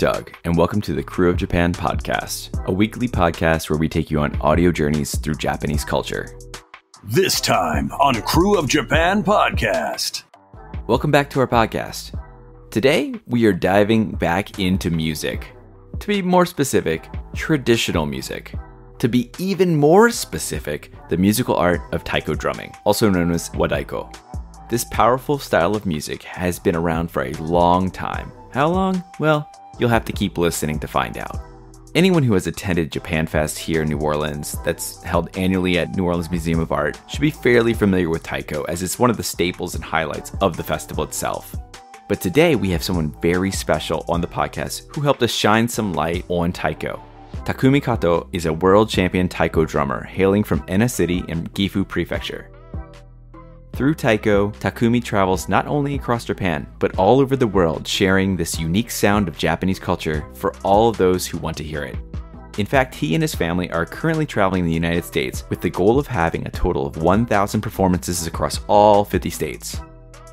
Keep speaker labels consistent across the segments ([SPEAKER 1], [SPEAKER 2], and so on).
[SPEAKER 1] Doug, and welcome to the Krewe of Japan podcast, a weekly podcast where we take you on audio journeys through Japanese culture.
[SPEAKER 2] This time on Krewe of Japan podcast.
[SPEAKER 1] Welcome back to our podcast. Today, we are diving back into music. To be more specific, traditional music. To be even more specific, the musical art of taiko drumming, also known as wadaiko. This powerful style of music has been around for a long time. How long? Well, you'll have to keep listening to find out. Anyone who has attended Japan Fest here in New Orleans, that's held annually at New Orleans Museum of Art, should be fairly familiar with taiko, as it's one of the staples and highlights of the festival itself. But today we have someone very special on the podcast who helped us shine some light on taiko. Takumi Kato is a world champion taiko drummer hailing from Ena City in Gifu Prefecture. Through taiko, Takumi travels not only across Japan, but all over the world, sharing this unique sound of Japanese culture for all of those who want to hear it. In fact, he and his family are currently traveling in the United States with the goal of having a total of 1,000 performances across all 50 states.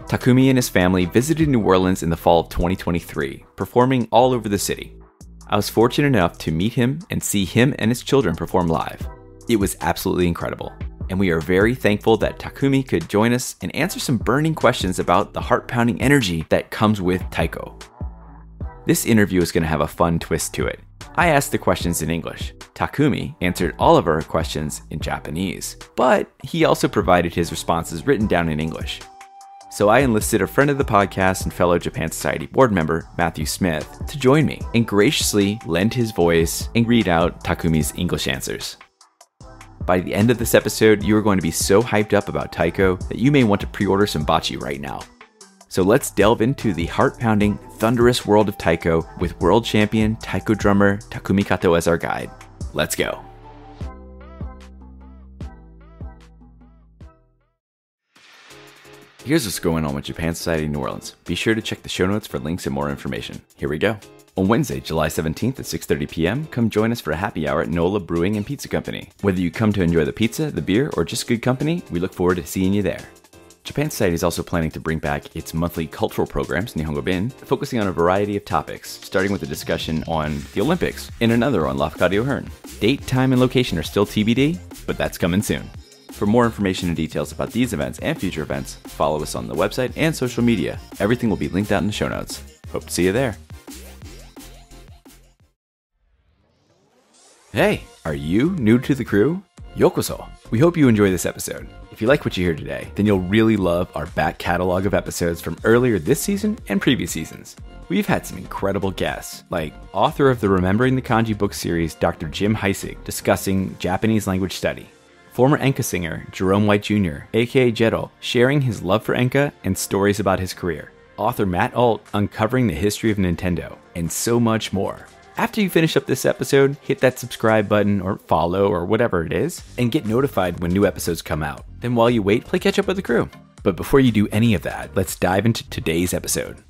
[SPEAKER 1] Takumi and his family visited New Orleans in the fall of 2023, performing all over the city. I was fortunate enough to meet him and see him and his children perform live. It was absolutely incredible. And we are very thankful that Takumi could join us and answer some burning questions about the heart-pounding energy that comes with taiko. This interview is going to have a fun twist to it. I asked the questions in English. Takumi answered all of our questions in Japanese, but he also provided his responses written down in English. So I enlisted a friend of the podcast and fellow Japan Society board member, Matthew Smith, to join me and graciously lend his voice and read out Takumi's English answers. By the end of this episode, you are going to be so hyped up about taiko that you may want to pre-order some bachi right now. So let's delve into the heart-pounding, thunderous world of taiko with world champion taiko drummer Takumi Kato as our guide. Let's go. Here's what's going on with Japan Society New Orleans. Be sure to check the show notes for links and more information. Here we go. On Wednesday, July 17th at 6:30 p.m., come join us for a happy hour at Nola Brewing and Pizza Company. Whether you come to enjoy the pizza, the beer, or just good company, we look forward to seeing you there. Japan Society is also planning to bring back its monthly cultural programs, Nihongo Bin, focusing on a variety of topics, starting with a discussion on the Olympics and another on Lafcadio Hearn. Date, time, and location are still TBD, but that's coming soon. For more information and details about these events and future events, follow us on the website and social media. Everything will be linked out in the show notes. Hope to see you there. Hey, are you new to the crew? Yokoso! We hope you enjoy this episode. If you like what you hear today, then you'll really love our back catalog of episodes from earlier this season and previous seasons. We've had some incredible guests, like author of the Remembering the Kanji book series, Dr. Jim Heisig, discussing Japanese language study. Former Enka singer, Jerome White Jr., aka Jero, sharing his love for Enka and stories about his career. Author Matt Alt, uncovering the history of Nintendo, and so much more. After you finish up this episode, hit that subscribe button or follow or whatever it is, and get notified when new episodes come out. Then while you wait, play catch up with the crew. But before you do any of that, let's dive into today's episode.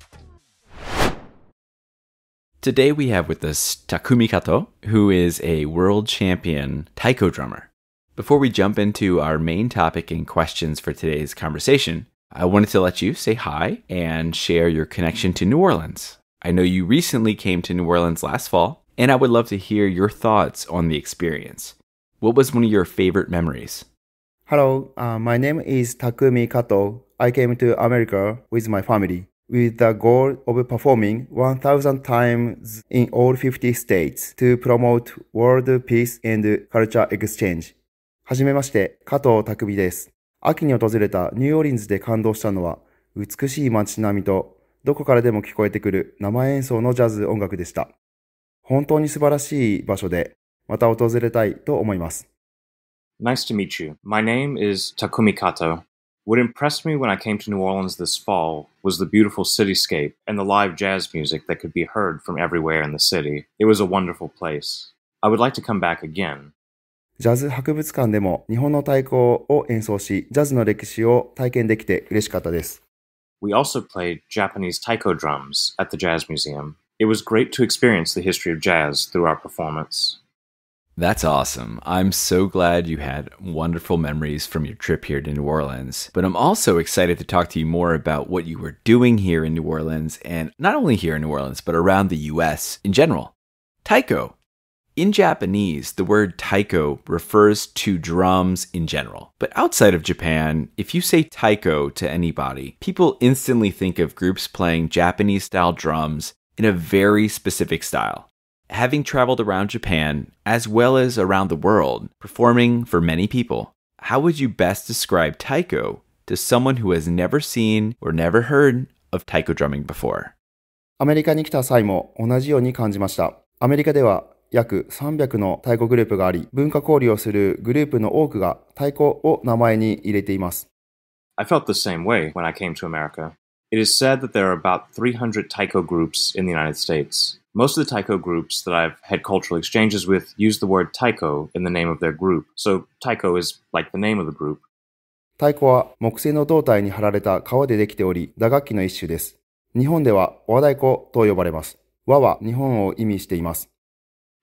[SPEAKER 1] Today we have with us Takumi Kato, who is a world champion taiko drummer. Before we jump into our main topic and questions for today's conversation, I wanted to let you say hi and share your connection to New Orleans. I know you recently came to New Orleans last fall, and I would love to hear your thoughts on the experience. What was one of your favorite memories?
[SPEAKER 3] Hello, my name is Takumi Kato. I came to America with my family with the goal of performing 1,000 times in all 50 states to promote world peace and culture exchange. はじめまして、加藤匠です。秋に訪れたニューオーリンズで感動したのは、美しい街並みとどこからでも聞こえてくる生演奏のジャズ音楽でした。本当に素晴らしい場所で、また訪れたいと思います。
[SPEAKER 4] Nice to meet you. My name is Takumi Kato. What impressed me when I came to New Orleans this fall was the beautiful cityscape and the live jazz music that could be heard from everywhere in the city. It was a wonderful place. I would like to come back again.
[SPEAKER 3] ジャズ博物館でも日本の太鼓を演奏し、ジャズの歴史を体験できて嬉しかったです。
[SPEAKER 4] We also played Japanese taiko drums at the Jazz Museum. It was great to experience the history of jazz through our performance.
[SPEAKER 1] That's awesome. I'm so glad you had wonderful memories from your trip here to New Orleans. But I'm also excited to talk to you more about what you were doing here in New Orleans, and not only here in New Orleans, but around the US in general. Taiko. In Japanese, the word taiko refers to drums in general. But outside of Japan, if you say taiko to anybody, people instantly think of groups playing Japanese-style drums in a very specific style. Having traveled around Japan, as well as around the world, performing for many people, how would you best describe taiko to someone who has never seen or never heard of taiko drumming before?
[SPEAKER 3] アメリカに来た際も同じように感じました。アメリカでは約300の太鼓グループがあり、文化交流をするグループの多くが太鼓を名前に入れています。
[SPEAKER 4] I felt the same way when I came to America. It is said that there are about 300 taiko groups in the United States. Most of the taiko groups that I've had cultural exchanges with use the word taiko in the name of their group. So taiko is like the name of the group.
[SPEAKER 3] 太鼓は木製の胴体に貼られた革でできており、打楽器の一種です。日本では和太鼓と呼ばれます。和は日本を意味しています。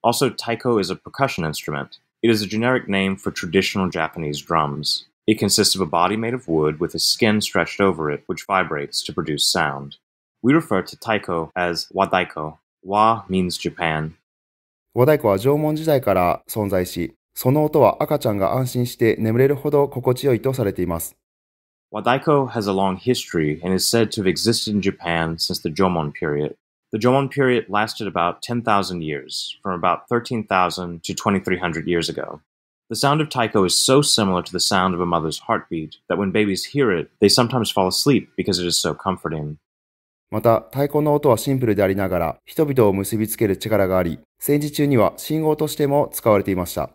[SPEAKER 4] Also, taiko is a percussion instrument. It is a generic name for traditional Japanese drums. It consists of a body made of wood with a skin stretched over it, which vibrates to produce sound. We refer to taiko as wadaiko. Wa means Japan.
[SPEAKER 3] 和太鼓は縄文時代から存在し、その音は赤ちゃんが安心して眠れるほど心地よいとされています。
[SPEAKER 4] Wadaiko has a long history and is said to have existed in Japan since the Jomon period. The Jomon period lasted about 10,000 years, from about 13,000 to 2,300 years ago. The sound of taiko is so similar to the sound of a mother's heartbeat that when babies hear it, they sometimes fall asleep because it is so comforting.
[SPEAKER 3] また、太鼓の音はシンプルでありながら、人々を結びつける力があり、戦時中には信号としても使われていました。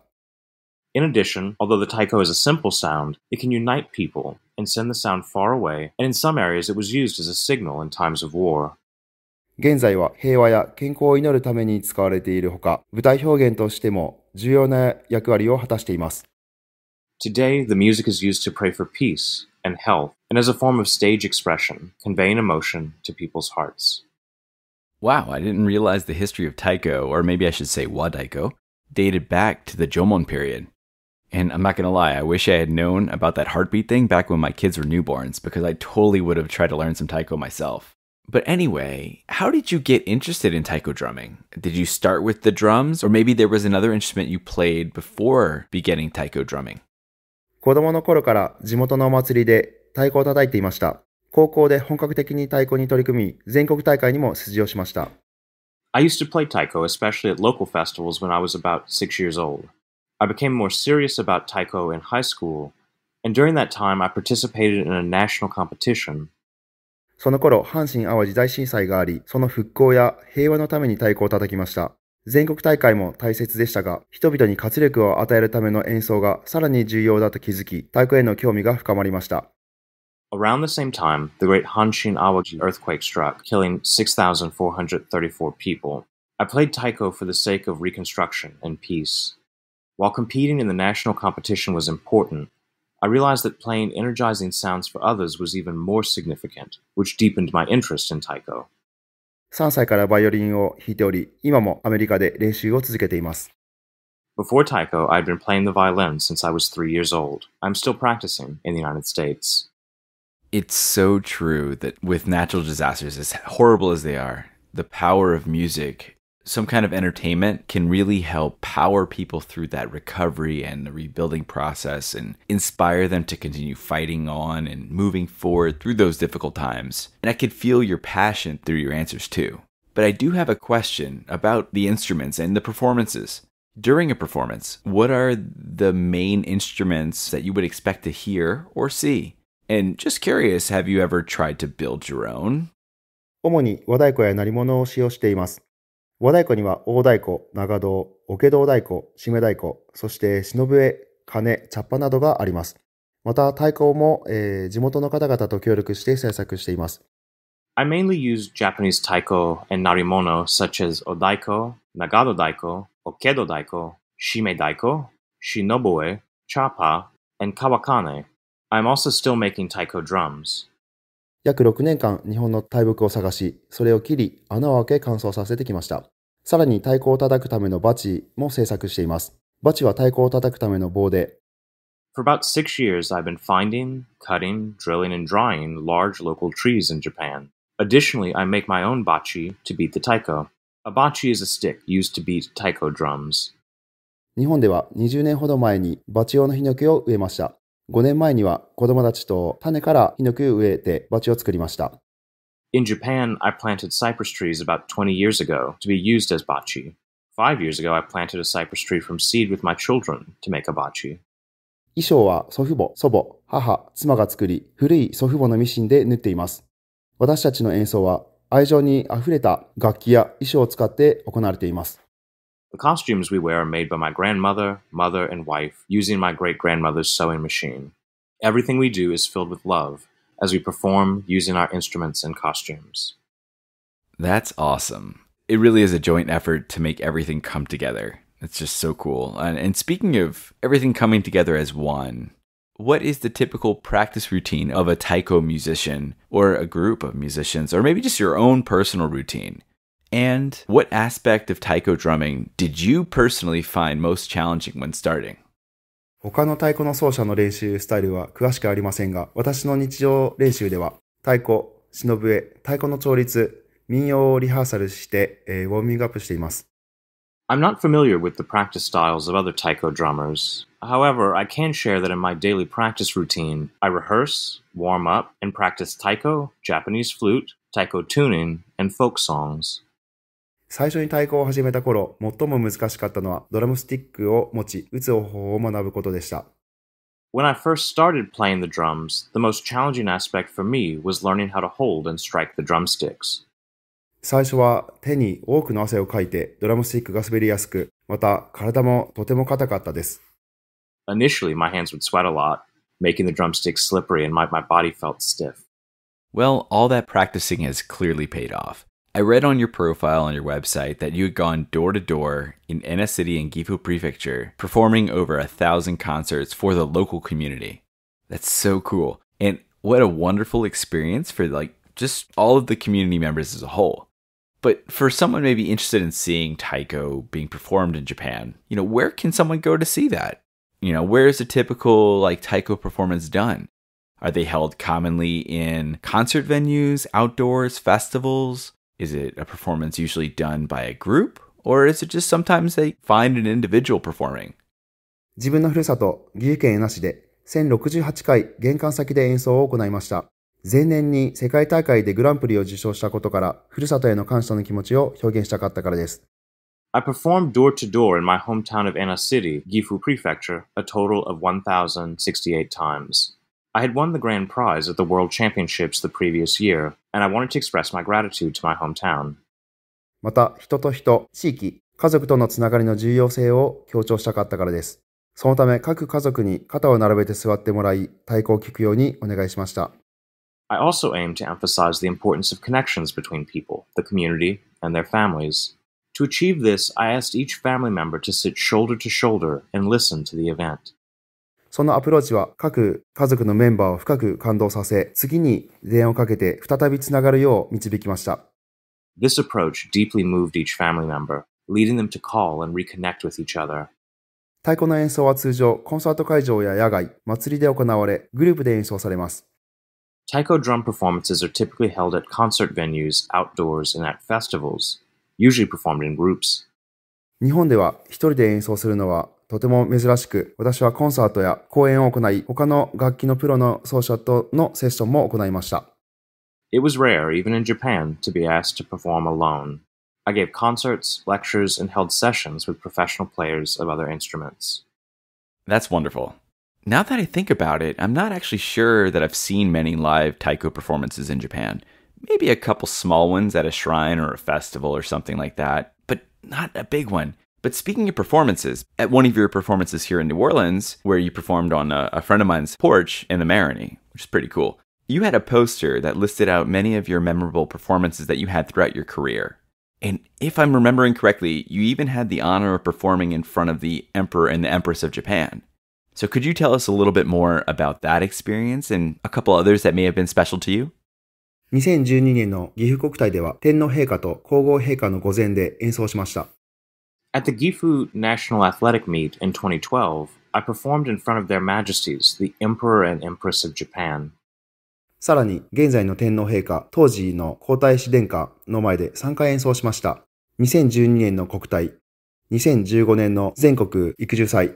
[SPEAKER 4] In addition, although the taiko is a simple sound, it can unite people and send the sound far away, and in some areas it was used as a signal in times of war.
[SPEAKER 3] 現在は平和や健康を祈るために使われているほか、舞台表現としても重要な役割を果たしています。
[SPEAKER 4] Today, the music is used to pray for peace and health, and as a form of stage expression, conveying emotion to people's hearts.
[SPEAKER 1] Wow, I didn't realize the history of taiko, or maybe I should say wadaiko, dated back to the Jomon period. And I'm not gonna lie, I wish I had known about that heartbeat thing back when my kids were newborns, because I totally would have tried to learn some taiko myself. But anyway, how did you get interested in taiko drumming? Did you start with the drums, or maybe there was another instrument you played before beginning taiko drumming?
[SPEAKER 3] 子供の頃から地元のお祭りで太鼓を叩いていました。高校で本格的に太鼓に取り組み、全国大会にも出場しました。
[SPEAKER 4] I used to play taiko, especially at local festivals when I was about 6 years old. I became more serious about taiko in high school, and during that time I participated in a national competition.
[SPEAKER 3] その頃、阪神・淡路大震災があり、その復興や平和のために太鼓を叩きました。全国大会も大切でしたが、人々に活力を与えるための演奏がさらに重要だと気づき、太鼓への興味が深まりました。
[SPEAKER 4] Around the same time, the great Hanshin Awaji earthquake struck, killing 6,434 people. I played taiko for the sake of reconstruction and peace. While competing in the national competition was important, I realized that playing energizing sounds for others was even more significant, which deepened my interest in taiko.
[SPEAKER 3] 3歳からバイオリンを弾いており、今もアメリカで練習を続けています。
[SPEAKER 4] Before taiko, I'd been playing the violin since I was 3 years old. I'm still practicing in the United States.
[SPEAKER 1] It's so true that with natural disasters, as horrible as they are, the power of music, some kind of entertainment, can really help power people through that recovery and the rebuilding process and inspire them to continue fighting on and moving forward through those difficult times. And I could feel your passion through your answers too. But I do have a question about the instruments and the performances. During a performance, what are the main instruments that you would expect to hear or see? And just curious, have you ever tried to build your own?
[SPEAKER 3] 主に和太鼓や鳴り物を使用しています。和太鼓には大太鼓、長胴、桶胴太鼓、締め太鼓、そして篠笛、鐘、茶っ葉などがあります。また太鼓も、地元の方々と協力して制作しています。
[SPEAKER 4] I mainly use Japanese taiko and narimono such as odaiko, nagado daiko, okedo daiko, shime daiko, shinoboe, chapa, and kawakane. I'm also still making taiko drums.
[SPEAKER 3] 約6年間日本の大木を探し、それを切り、穴を開け乾燥させてきました。さらに太鼓を叩くためのバチも製作しています。バチは太鼓を叩くための棒で、
[SPEAKER 4] For about 6 years, I've been finding, cutting, drilling, and drawing large local trees in Japan. Additionally, I make my own bachi to beat the taiko. A bachi is a stick used to beat taiko drums.
[SPEAKER 3] 日本では20年ほど前にバチ用のヒノキを植えました。5年前には子供たちと種からヒノキを植えてバチを作りました。
[SPEAKER 4] In Japan, I planted cypress trees about 20 years ago to be used as bachi. 5 years ago, I planted a cypress tree from seed with my children to make a bachi.
[SPEAKER 3] 衣装は祖父母、祖母、母、妻が作り、古い祖父母のミシンで縫っています。私たちの演奏は愛情にあふれた楽器や衣装を使って行われています。
[SPEAKER 4] The costumes we wear are made by my grandmother, mother, and wife using my great-grandmother's sewing machine. Everything we do is filled with love as we perform using our instruments and costumes.
[SPEAKER 1] That's awesome. It really is a joint effort to make everything come together. It's just so cool. And speaking of everything coming together as one, what is the typical practice routine of a taiko musician or a group of musicians, or maybe just your own personal routine? And what aspect of taiko drumming did you personally find most challenging when starting?
[SPEAKER 3] 他の太鼓の奏者の練習スタイルは詳しくありませんが、私の日常練習では太鼓、篠笛、太鼓の調律、民謡をリハーサルして、ウォーミングアップしています。
[SPEAKER 4] I'm not familiar with the practice styles of other taiko drummers. However, I can share that in my daily practice routine, I rehearse, warm up, and practice taiko, Japanese flute, taiko tuning, and folk songs.
[SPEAKER 3] 最初に太鼓を始めた頃、最も難しかったのはドラムスティックを持ち、打つ方法を学ぶことでした。
[SPEAKER 4] When I first started playing the drums, the most challenging aspect for me was learning how to hold and strike the drumsticks.
[SPEAKER 3] 最初は手に多くの汗をかいてドラムスティックが滑りやすく、また体もとても硬かったです。
[SPEAKER 4] Initially, my hands would sweat a lot, making the drumsticks slippery and my body felt stiff.
[SPEAKER 1] Well, all that practicing has clearly paid off. I read on your profile on your website that you had gone door to door in Ena City and Gifu Prefecture, performing over 1,000 concerts for the local community. That's so cool. And what a wonderful experience for just all of the community members as a whole. But for someone maybe interested in seeing taiko being performed in Japan, where can someone go to see that? Where is a typical taiko performance done? Are they held commonly in concert venues, outdoors, festivals? Is it a performance usually done by a group? Or is it just sometimes they find an individual performing?
[SPEAKER 3] 自分のふるさと、岐阜県恵那市で1068回玄関先で演奏を行いました。前年に世界大会でグランプリを受賞したことから、ふるさとへの感謝の気持ちを表現したかったからです。
[SPEAKER 4] I performed door to door in my hometown of Ena City, Gifu Prefecture, a total of 1,068 times. I had won the grand prize at the World Championships the previous year, and I wanted to express my gratitude to my hometown.
[SPEAKER 3] また、人と人、地域、家族とのつながりの重要性を強調したかったからです。そのため、各家族に肩を並べて座ってもらい、太鼓を聴くようにお願いしました。
[SPEAKER 4] I also aim to emphasize the importance of connections between people, the community, and their families. To achieve this, I asked each family member to sit shoulder to shoulder and listen to the event.
[SPEAKER 3] そのアプローチは各家族のメンバーを深く感動させ、次に電話をかけて再びつながるよう導きました。
[SPEAKER 4] This approach deeply moved each family member, leading them to call and reconnect with each other.
[SPEAKER 3] 太鼓の演奏は通常、コンサート会場や野外、祭りで行われ、グループで演奏されます。
[SPEAKER 4] Taiko drum performances are typically held at concert venues, outdoors, and at festivals, usually performed in groups.
[SPEAKER 3] 日本では一人で演奏するのはとても珍しく、私はコンサートや公演を行い、他の楽器のプロの奏者とのセッションも行いました。
[SPEAKER 4] It was rare, even in Japan, to be asked to perform alone. I gave concerts, lectures, and held sessions with professional players of other instruments.
[SPEAKER 1] That's wonderful. Now that I think about it, I'm not actually sure that I've seen many live taiko performances in Japan. Maybe a couple small ones at a shrine or a festival or something like that, but not a big one. But speaking of performances, at one of your performances here in New Orleans, where you performed on a friend of mine's porch in the Marigny, which is pretty cool, you had a poster that listed out many of your memorable performances that you had throughout your career. And if I'm remembering correctly, you even had the honor of performing in front of the Emperor and the Empress of Japan. So could you tell us a little bit more about that experience and a couple others that may have been special to you?
[SPEAKER 3] 2012年の岐阜国体では天皇陛下と皇后陛下の御前で演奏しました。
[SPEAKER 4] At the Gifu National Athletic Meet in 2012, I performed in front of Their Majesties, the Emperor and Empress of Japan.
[SPEAKER 3] さらに、現在の天皇陛下、当時の皇太子殿下の前で3回演奏しました。2012年の国体、2015年の全国育樹祭、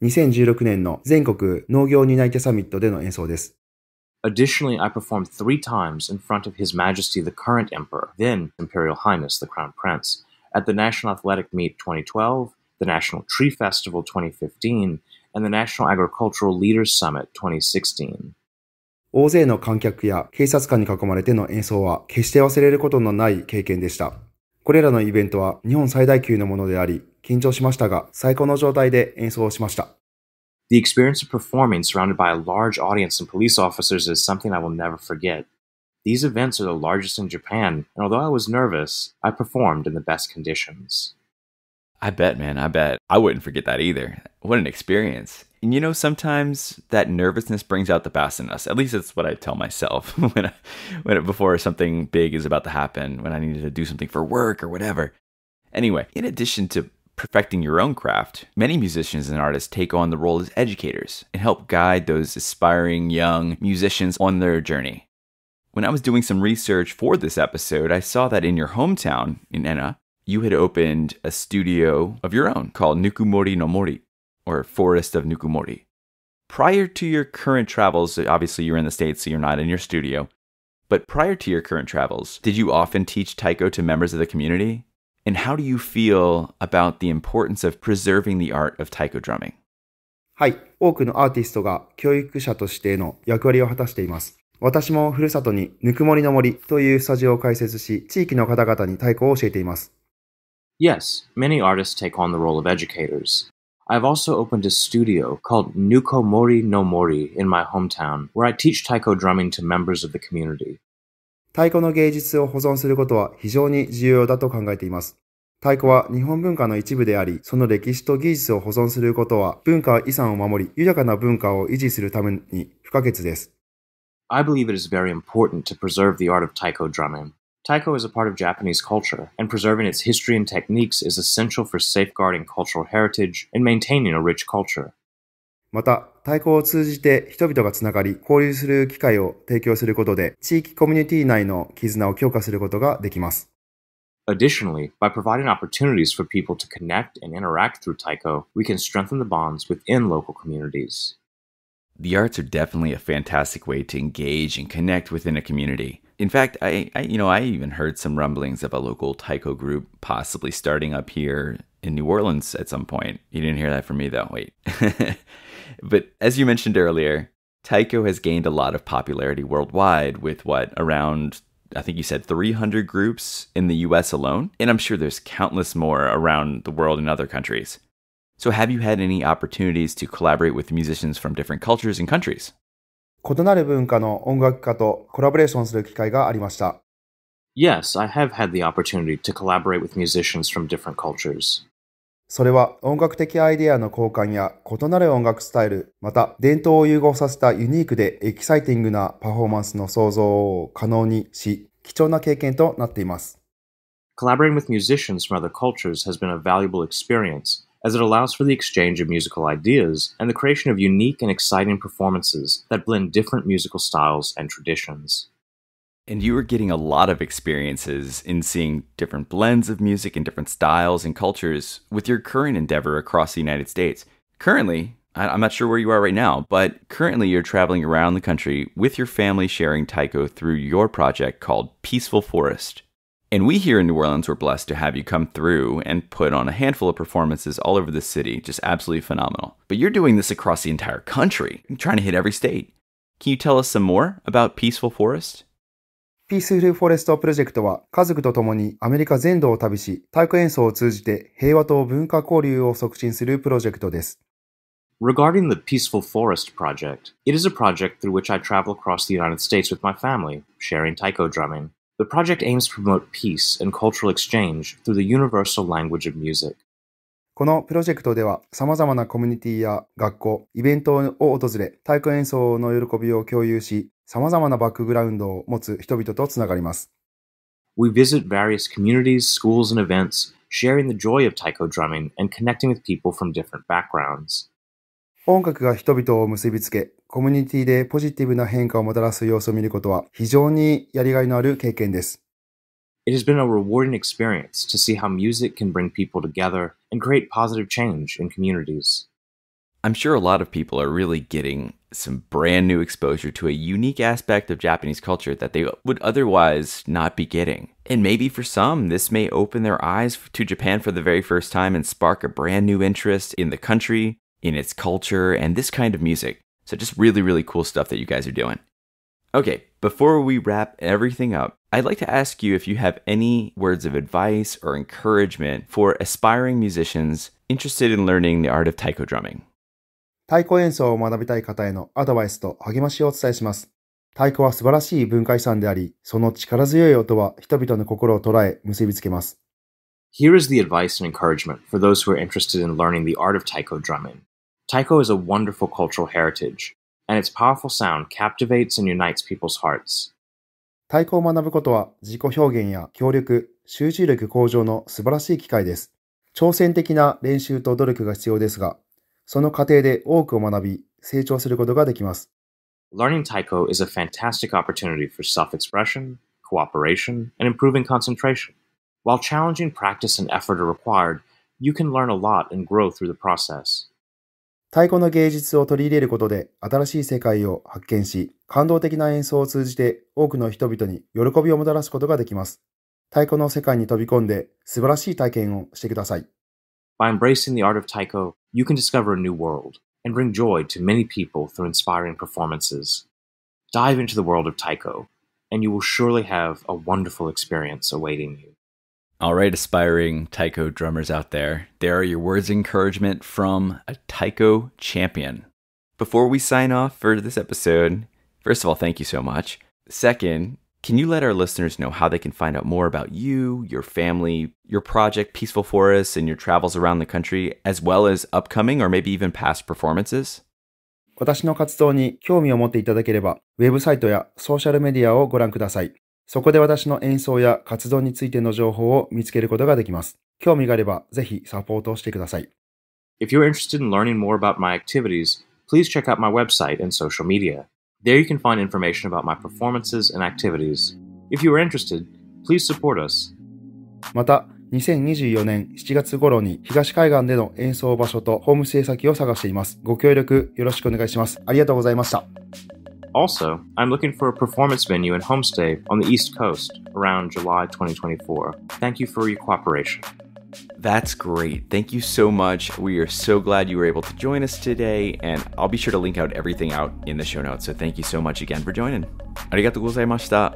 [SPEAKER 3] 2016年の全国農業担い手サミットでの演奏です。
[SPEAKER 4] Additionally, I performed 3 times in front of His Majesty the current Emperor, then Imperial Highness the Crown Prince, at the National Athletic Meet 2012, the National Tree Festival 2015, and the National Agricultural Leaders Summit 2016.
[SPEAKER 3] 大勢の観客や警察官に囲まれての演奏は決して忘れることのない経験でした。これらのイベントは日本最大級のものであり、緊張しましたが、最高の状態で演奏をしました。
[SPEAKER 4] The experience of performing surrounded by a large audience and police officers is something I will never forget. These events are the largest in Japan, and although I was nervous, I performed in the best conditions.
[SPEAKER 1] I bet, man, I bet. I wouldn't forget that either. What an experience. And you know, sometimes that nervousness brings out the best in us. At least it's what I tell myself before something big is about to happen, when I need to do something for work or whatever. Anyway, in addition to perfecting your own craft, many musicians and artists take on the role as educators and help guide those aspiring young musicians on their journey. When I was doing some research for this episode, I saw that in your hometown, in Ena, you had opened a studio of your own called Nukumori no Mori, or Forest of Nukumori. Prior to your current travels, obviously you're in the States, so you're not in your studio, but prior to your current travels, did you often teach Taiko to members of the community? And how do you feel about the importance of preserving the art of taiko drumming?
[SPEAKER 3] はい、多くのアーティストが教育者としての役割を果たしています。私もふるさとにぬくもりの森というスタジオを開設し、地域の方々に太鼓を教えています。
[SPEAKER 4] Yes, many artists take on the role of educators. I've also opened a studio called Nukomori no Mori in my hometown, where I teach taiko drumming to members of the community.
[SPEAKER 3] 太鼓の芸術を保存することは非常に重要だと考えています。太鼓は日本文化の一部であり、その歴史と技術を保存することは文化遺産を守り、豊かな文化を維持するために不可欠です。
[SPEAKER 4] I believe it is very important to preserve the art of taiko drumming. Taiko is a part of Japanese culture, and preserving its history and techniques is essential for safeguarding cultural heritage and maintaining a rich culture.
[SPEAKER 3] また、太鼓を通じて人々がつながり、交流する機会を提供することで、地域コミュニティ内の絆を強化することができます。
[SPEAKER 4] Additionally, by providing opportunities for people to connect and interact through taiko, we can strengthen the bonds within local communities.
[SPEAKER 1] The arts are definitely a fantastic way to engage and connect within a community. In fact, I even heard some rumblings of a local taiko group possibly starting up here in New Orleans at some point. You didn't hear that from me, though. Wait. But as you mentioned earlier, taiko has gained a lot of popularity worldwide with around, I think you said 300 groups in the US alone? And I'm sure there's countless more around the world in other countries. So have you had any opportunities to collaborate with musicians from different cultures and countries?
[SPEAKER 3] 異なる文化の音楽家とコラボレーションする機会がありました。
[SPEAKER 4] Yes, I have had the opportunity to collaborate with musicians from different cultures.
[SPEAKER 3] それは音楽的アイデアの交換や異なる音楽スタイル、また伝統を融合させたユニークでエキサイティングなパフォーマンスの創造を可能にし、貴重な経験となっています。
[SPEAKER 4] Collaborating with musicians from other cultures has been a valuable experience, as it allows for the exchange of musical ideas and the creation of unique and exciting performances that blend different musical styles and traditions.
[SPEAKER 1] And you are getting a lot of experiences in seeing different blends of music and different styles and cultures with your current endeavor across the United States. Currently, I'm not sure where you are right now, but currently you're traveling around the country with your family sharing taiko through your project called Peaceful Forest. And we here in New Orleans were blessed to have you come through and put on a handful of performances all over the city, just absolutely phenomenal. But you're doing this across the entire country, trying to hit every state. Can you tell us some more about Peaceful Forest?
[SPEAKER 3] ピースフルフォレストプロジェクトは家族と共にアメリカ全土を旅し、太鼓演奏を通じて平和と文化交流を促進するプロジェクトです。
[SPEAKER 4] Regarding the Peaceful Forest project, it is a project through which I travel across the United States with my family, sharing taiko drumming. The project aims to promote peace and cultural exchange through the universal language of music.
[SPEAKER 3] このプロジェクトでは様々なコミュニティや学校、イベントを訪れ、太鼓演奏の喜びを共有し、様々なバックグラウンドを持つ人々とつながります。
[SPEAKER 4] We visit various communities, schools, and events sharing the joy of taiko drumming and connecting with people from different backgrounds.
[SPEAKER 3] 音楽が人々を結びつけ、コミュニティでポジティブな変化をもたらす様子を見ることは非常にやりがいのある経験です。
[SPEAKER 4] It has been a rewarding experience to see how music can bring people together and create positive change in communities.
[SPEAKER 1] I'm sure a lot of people are really getting some brand new exposure to a unique aspect of Japanese culture that they would otherwise not be getting. And maybe for some, this may open their eyes to Japan for the very first time and spark a brand new interest in the country, in its culture, and this kind of music. So just really, really cool stuff that you guys are doing. Okay, before we wrap everything up, I'd like to ask you if you have any words of advice or encouragement for aspiring musicians interested in learning the art of taiko drumming.
[SPEAKER 3] 太鼓演奏を学びたい方へのアドバイスと励ましをお伝えします。太鼓は素晴らしい文化遺産であり、その力強い音は人々の心を捉え結びつけます。
[SPEAKER 4] Here is the advice and encouragement for those who are interested in learning the art of taiko drumming. Taiko is a wonderful cultural heritage, and its powerful sound captivates and unites people's hearts.
[SPEAKER 3] 太鼓を学ぶことは自己表現や協力、集中力向上の素晴らしい機会です。挑戦的な練習と努力が必要ですが、その過程で多くを学び、成長することができます。
[SPEAKER 4] Learning taiko is a fantastic opportunity for self-expression, cooperation, and improving concentration. While challenging practice and effort are required, you can learn a lot and grow through the process.
[SPEAKER 3] 太鼓の芸術を取り入れることで新しい世界を発見し、感動的な演奏を通じて多くの人々に喜びをもたらすことができます。太鼓の世界に飛び込んで素晴らしい体験をしてください。
[SPEAKER 4] By embracing the art of taiko, you can discover a new world and bring joy to many people through inspiring performances. Dive into the world of taiko, and you will surely have a wonderful experience awaiting you.
[SPEAKER 1] All right, aspiring taiko drummers out there, there are your words of encouragement from a taiko champion. Before we sign off for this episode, first of all, thank you so much. Second, can you let our listeners know how they can find out more about you, your family, your project Peaceful Forests, and your travels around the country, as well as upcoming or maybe even past performances?
[SPEAKER 3] 私の活動に興味を持っていただければ、ウェブサイトやソーシャルメディアをご覧ください。そこで私の演奏や活動についての情報を見つけることができます。興味があれば、ぜひサポートをしてください。
[SPEAKER 4] If you're interested in learning more about my activities, please check out my website and social media. There you can find information about my performances and activities. If you are interested, please support us.
[SPEAKER 3] また、2024年7月頃に東海岸での演奏場所とホームステイ先を探しています。ご協力よろしくお願いします。ありがとうございました。
[SPEAKER 4] Also, I'm looking for a performance venue and homestay on the East Coast around July 2024. Thank you for your cooperation.
[SPEAKER 1] That's great. Thank you so much. We are so glad you were able to join us today, and I'll be sure to link out everything out in the show notes. So thank you so much again for joining. ありがとうございました。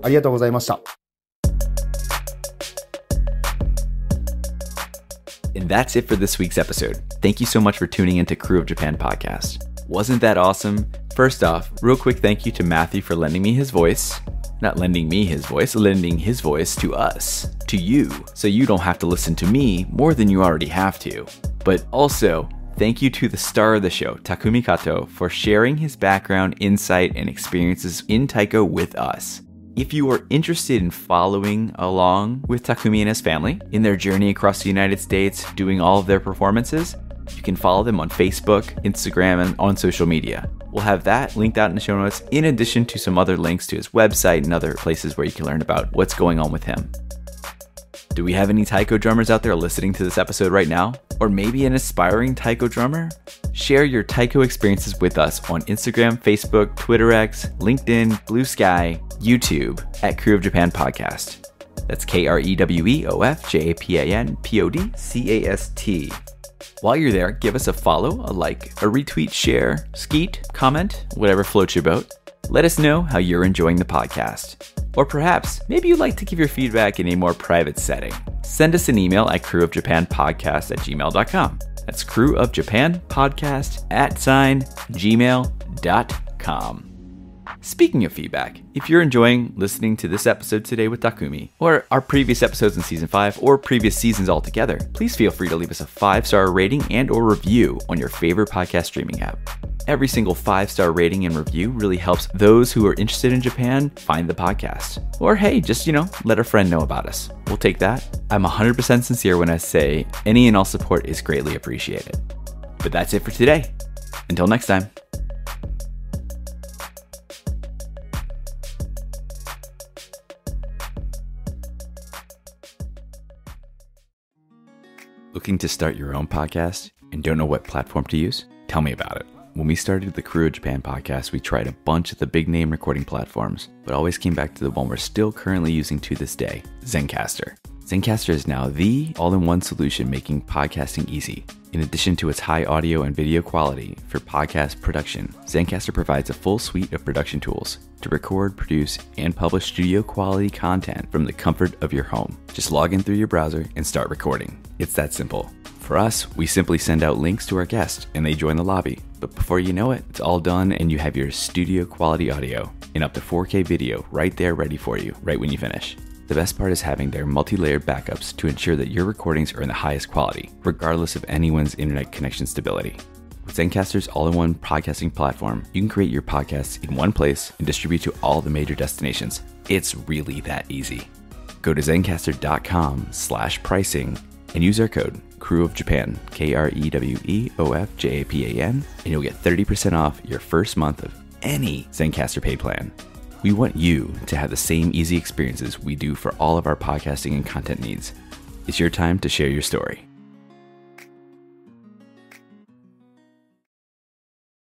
[SPEAKER 3] ありがとうございました。
[SPEAKER 1] And that's it for this week's episode. Thank you so much for tuning into Krewe of Japan podcast. Wasn't that awesome? First off, real quick thank you to Matthew for lending me his voice. Not lending me his voice, lending his voice to us, to you, so you don't have to listen to me more than you already have to. But also, thank you to the star of the show, Takumi Kato, for sharing his background, insight, and experiences in taiko with us. If you are interested in following along with Takumi and his family in their journey across the United States, doing all of their performances, you can follow them on Facebook, Instagram, and on social media. We'll have that linked out in the show notes, in addition to some other links to his website and other places where you can learn about what's going on with him. Do we have any taiko drummers out there listening to this episode right now? Or maybe an aspiring taiko drummer? Share your taiko experiences with us on Instagram, Facebook, Twitter X, LinkedIn, Blue Sky, YouTube at Krewe of Japan Podcast. That's KREWEOFJAPANPODCAST. While you're there, give us a follow, a like, a retweet, share, skeet, comment, whatever floats your boat. Let us know how you're enjoying the podcast. Or perhaps, maybe you'd like to give your feedback in a more private setting. Send us an email at krewofjapanpodcast@gmail.com. That's krewofjapanpodcast@gmail.com. Speaking of feedback, if you're enjoying listening to this episode today with Takumi, or our previous episodes in Season 5, or previous seasons altogether, please feel free to leave us a 5-star rating and or review on your favorite podcast streaming app. Every single 5-star rating and review really helps those who are interested in Japan find the podcast. Or hey, just, let a friend know about us. We'll take that. I'm 100% sincere when I say any and all support is greatly appreciated. But that's it for today. Until next time. Looking to start your own podcast and don't know what platform to use? Tell me about it. When we started the Krewe of Japan podcast, we tried a bunch of the big name recording platforms, but always came back to the one we're still currently using to this day, Zencastr. Zencastr is now the all-in-one solution making podcasting easy. In addition to its high audio and video quality for podcast production, Zencastr provides a full suite of production tools to record, produce, and publish studio quality content from the comfort of your home. Just log in through your browser and start recording. It's that simple. For us, we simply send out links to our guests and they join the lobby. But before you know it, it's all done and you have your studio quality audio and up to 4K video right there ready for you, right when you finish. The best part is having their multi-layered backups to ensure that your recordings are in the highest quality, regardless of anyone's internet connection stability. With Zencastr's all-in-one podcasting platform, you can create your podcasts in one place and distribute to all the major destinations. It's really that easy. Go to zencastr.com/pricing and use our code KREWOFJAPAN, KREWEOFJAPAN, and you'll get 30% off your first month of any Zencastr paid plan. We want you to have the same easy experiences we do for all of our podcasting and content needs. It's your time to share your story.